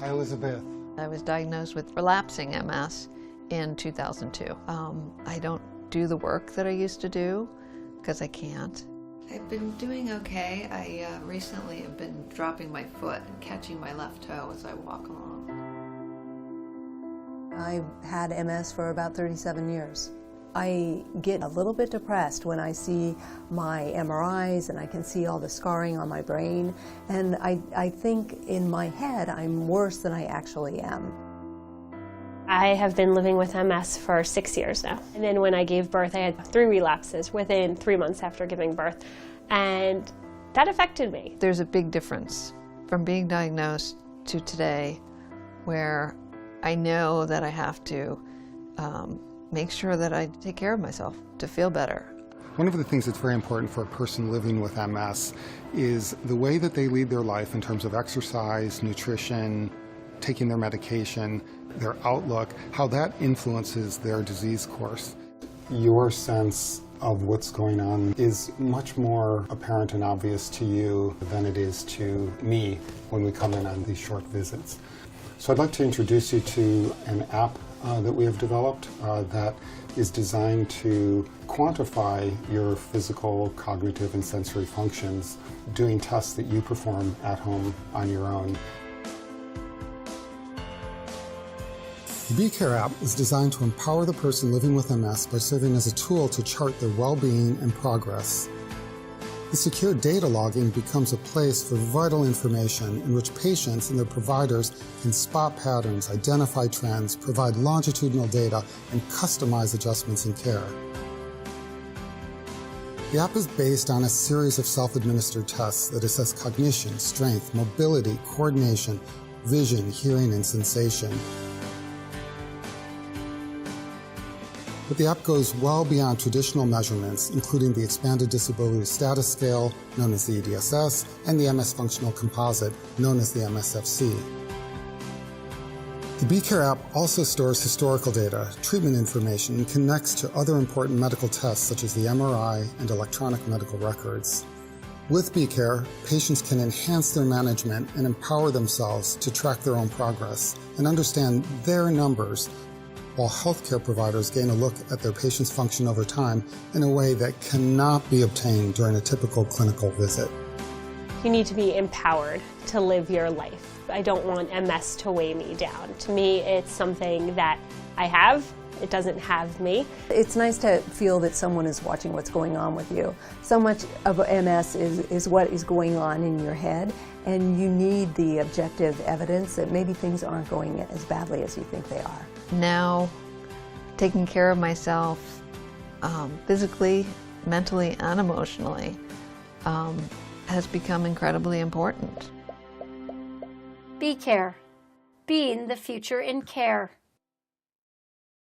Hi, Elizabeth. I was diagnosed with relapsing MS in 2002. I don't do the work that I used to do because I can't. I've been doing okay. I recently have been dropping my foot and catching my left toe as I walk along. I've had MS for about 37 years. I get a little bit depressed when I see my MRIs and I can see all the scarring on my brain, and I think in my head I'm worse than I actually am. I have been living with MS for 6 years now. And then when I gave birth, I had 3 relapses within 3 months after giving birth, and that affected me. There's a big difference from being diagnosed to today, where I know that I have to make sure that I take care of myself to feel better. One of the things that's very important for a person living with MS is the way that they lead their life in terms of exercise, nutrition, taking their medication, their outlook, how that influences their disease course. Your sense of what's going on is much more apparent and obvious to you than it is to me when we come in on these short visits. So I'd like to introduce you to an app that we have developed that is designed to quantify your physical, cognitive, and sensory functions doing tests that you perform at home on your own. The BeCare app is designed to empower the person living with MS by serving as a tool to chart their well-being and progress. The secure data logging becomes a place for vital information in which patients and their providers can spot patterns, identify trends, provide longitudinal data, and customize adjustments in care. The app is based on a series of self-administered tests that assess cognition, strength, mobility, coordination, vision, hearing, and sensation. But the app goes well beyond traditional measurements, including the Expanded Disability Status Scale, known as the EDSS, and the MS Functional Composite, known as the MSFC. The BeCare app also stores historical data, treatment information, and connects to other important medical tests such as the MRI and electronic medical records. With BeCare, patients can enhance their management and empower themselves to track their own progress and understand their numbers, while healthcare providers gain a look at their patient's function over time in a way that cannot be obtained during a typical clinical visit. You need to be empowered to live your life. I don't want MS to weigh me down. To me, it's something that I have. It doesn't have me. It's nice to feel that someone is watching what's going on with you. So much of MS is what is going on in your head, and you need the objective evidence that maybe things aren't going as badly as you think they are. Now, taking care of myself physically, mentally, and emotionally has become incredibly important. BeCare, being the future in care.